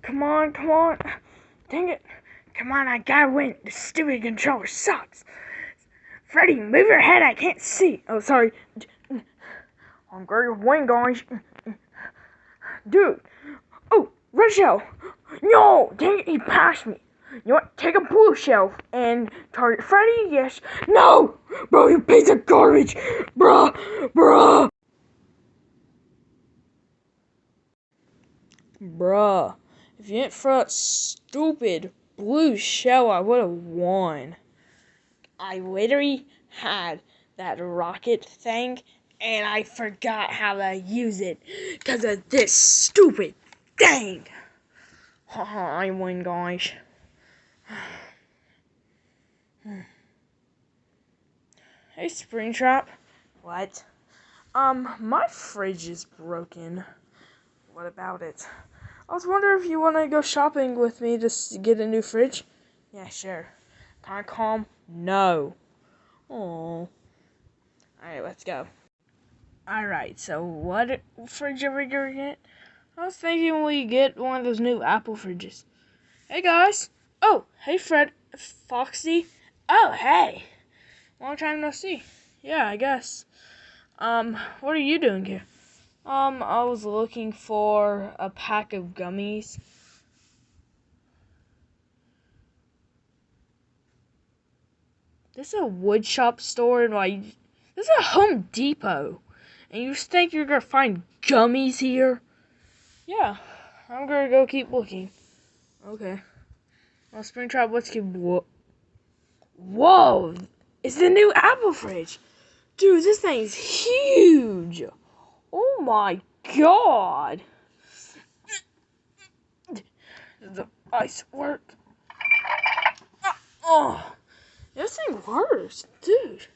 Come on, come on. Dang it. Come on, I gotta win. This stupid controller sucks. Freddy, move your head. I can't see. Oh, sorry. I'm going to win, guys. Dude. Oh, red shell. No, dang it, he passed me. You know what? Take a blue shell and target Freddy. Yes. No, bro, you piece of garbage, bruh. Bruh, if you didn't throw that stupid blue shell, I would have won. I literally had that rocket thing, and I forgot how to use it because of this stupid thing. Haha, I win, guys. Hey, Springtrap. What? My fridge is broken. What about it? I was wondering if you want to go shopping with me to get a new fridge. Yeah, sure. Kinda calm? No. Oh. Alright, let's go. Alright, so what fridge are we gonna get? I was thinking we get one of those new Apple fridges. Hey guys! Oh, hey Foxy. Oh, hey! Long time no see. Yeah, I guess. What are you doing here? I was looking for a pack of gummies. This is a wood shop store and this is a Home Depot. And you think you're gonna find gummies here? Yeah, I'm gonna go keep looking. Okay. Well, Springtrap, let's keep Whoa! It's the new Apple fridge! Dude, this thing's huge! Oh my god! Does the ice work? Oh! This thing works, dude.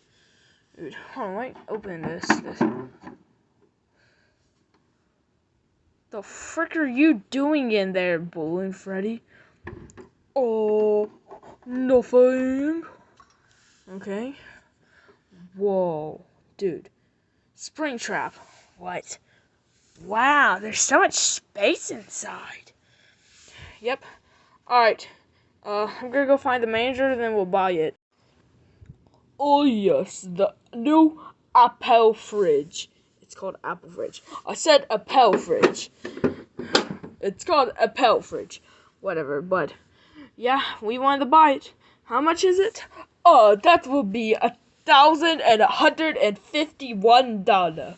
Dude, hold on, wait, open this. The frick are you doing in there, Balloon Freddy? Oh, nothing. Okay. Whoa, dude. Springtrap. What? Wow, there's so much space inside. Yep. Alright. I'm gonna go find the manager and then we'll buy it. Oh yes, the new Apple fridge. It's called Apple fridge. I said Apple fridge. It's called Apple fridge. Whatever, but yeah, we wanted to buy it. How much is it? That will be $1,151.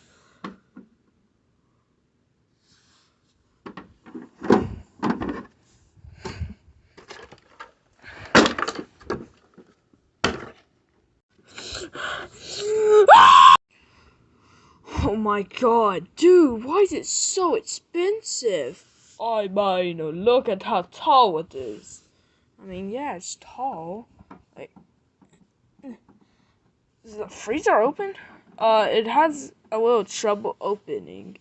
Oh my god, dude, why is it so expensive? I mean, look at how tall it is. I mean, yeah, it's tall. Like, is the freezer open? It has a little trouble opening.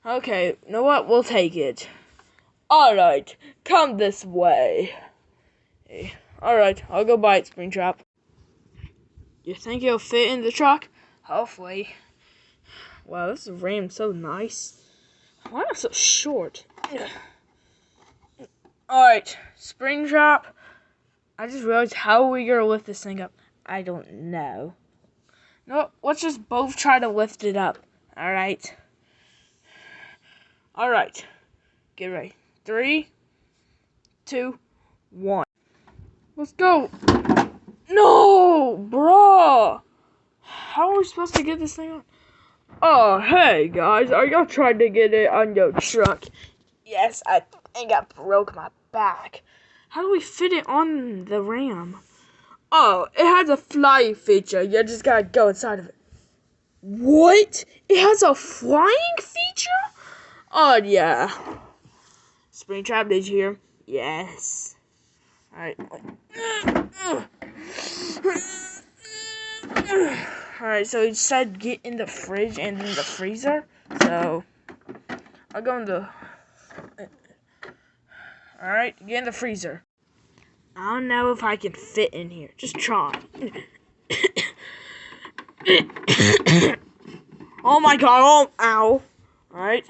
Okay, you know what? We'll take it. Alright, come this way. Hey, alright, I'll go buy it, Springtrap. You think it'll fit in the truck? Hopefully. Wow, this ram's so nice. Why am I so short? Alright, Springtrap. I just realized how are we gonna lift this thing up? I don't know. No, let's just both try to lift it up. Alright. Alright. Get ready. 3, 2, 1. Let's go. No, bruh. How are we supposed to get this thing on? Oh, hey, guys. Are y'all trying to get it on your truck? Yes, I think I broke my back. How do we fit it on the ram? Oh, it has a fly feature. You just gotta go inside of it. What? It has a flying feature? Oh, yeah. Springtrap, did you hear? Yes. Alright. Alright, so he said get in the fridge and in the freezer. So, I'll go in the... Alright, get in the freezer. I don't know if I can fit in here. Just try. Oh my god, oh, ow. Alright.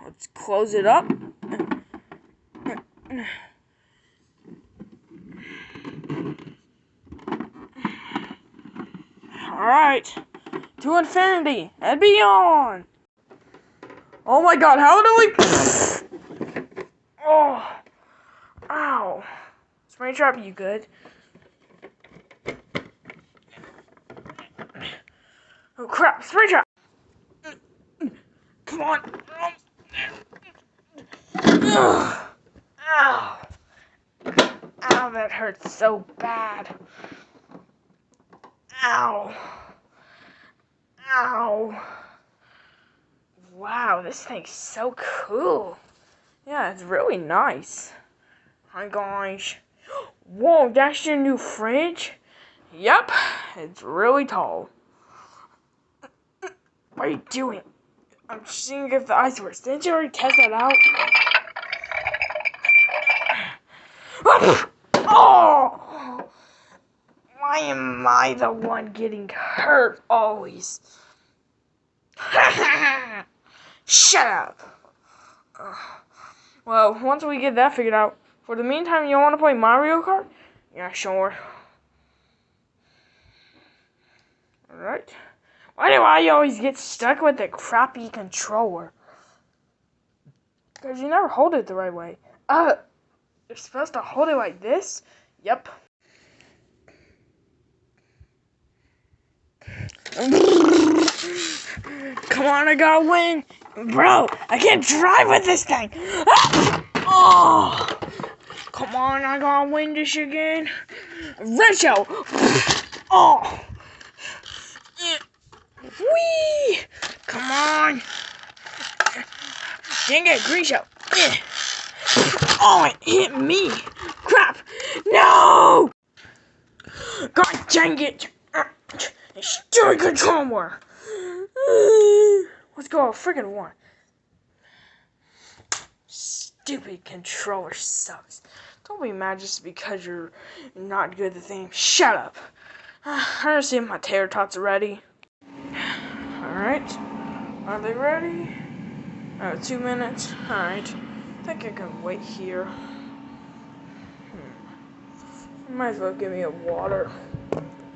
Let's close it up. Alright. To infinity and beyond. Oh my god, how do we... Oh. Ow. Springtrap, you good? Oh crap, Springtrap! Come on. Ow. Ow, that hurts so bad. Ow. Ow. Wow, this thing's so cool. Yeah, it's really nice. Hi guys. Whoa, that's your new fridge? Yep, it's really tall. What are you doing? I'm seeing if the ice works. Didn't you already test that out? Oh! Why am I the one getting hurt always? Shut up! Well, once we get that figured out, for the meantime, you want to play Mario Kart? Yeah, sure. Alright. Why do I always get stuck with the crappy controller? Because you never hold it the right way. You're supposed to hold it like this? Yep. Come on, I gotta win. Bro, I can't drive with this thing. Oh, come on, I gotta win this again. Retro. Oh. Whee! Come on. Dang it, green shell. Oh, it hit me. Crap. No! God dang it. Stupid controller. Let's go, freaking one. Stupid controller sucks. Don't be mad just because you're not good at the thing. Shut up. I don't see if my tater tots are ready. Alright. Are they ready? 2 minutes. Alright. I think I can wait here. Might as well give me a water.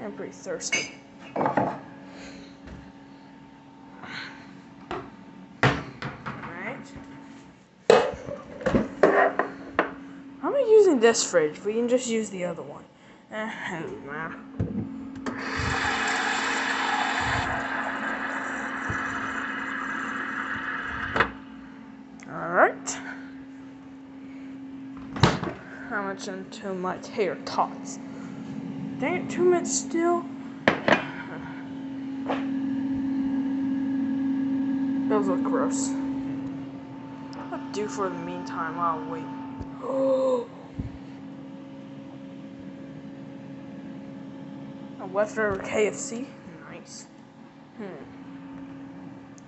I'm pretty thirsty. I'm not using this fridge. We can just use the other one. Nah. Alright. How much into my tater tots? Dang it, 2 minutes still? Those look gross. I'll do for the meantime. I'll wait. Oh. A leftover KFC? Nice.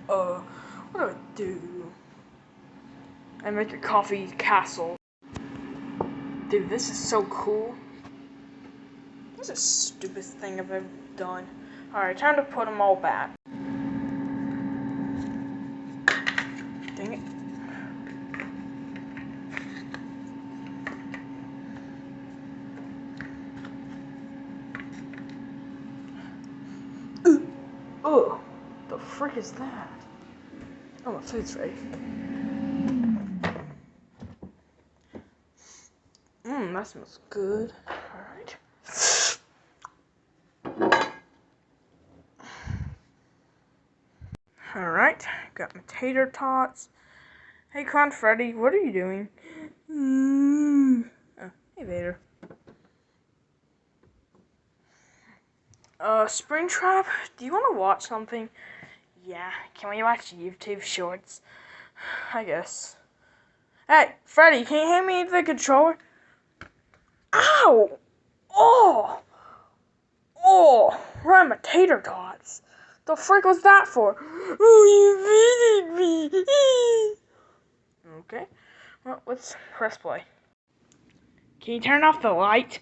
What do I do? I make a coffee castle. Dude, this is so cool. This is the stupidest thing I've ever done. Alright, time to put them all back. Dang it. Ugh, the frick is that? Oh, my food's ready. That smells good. Alright. Alright, got my tater tots. Hey, Clown Freddy, what are you doing? Oh, hey, Vader. Springtrap, do you want to watch something? Yeah, can we watch YouTube shorts? I guess. Hey, Freddy, can you hand me the controller? Ow! Oh! Oh! Right on my tater tots. The frick was that for? Oh, you visited me! Okay. Well, let's press play. Can you turn off the light?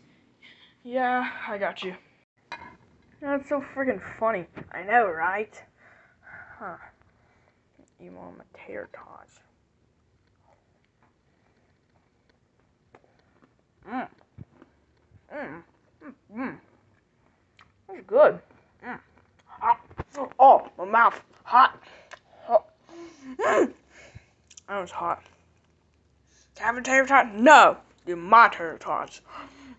Yeah, I got you. That's so freaking funny. I know, right? Huh. You want my tater tots. good. Oh, my mouth. Hot. Hot. That was hot. Can I have a tater tot? No. They're my tater tots.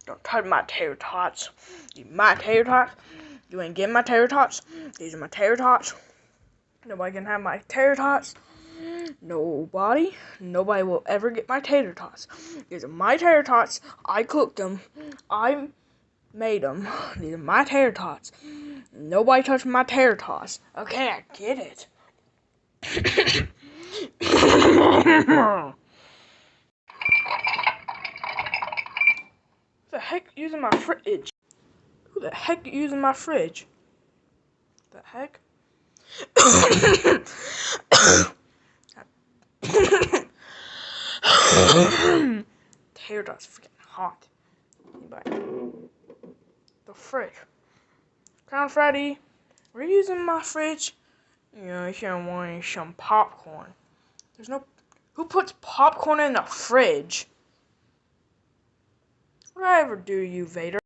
Don't touch my tater tots. These are my tater tots. You ain't getting my tater tots. These are my tater tots. Nobody can have my tater tots. Nobody will ever get my tater tots. These are my tater tots. I cooked them. I made them. These are my tater tots. Nobody touched my tater tots. Okay, I get it. Who the heck using my fridge? Who the heck using my fridge? The heck? Tater tots freaking hot. The fridge. Crown Freddy, we're using my fridge. You know, if you're wanting some popcorn. There's no. Who puts popcorn in the fridge? What did I ever do to you, Vader?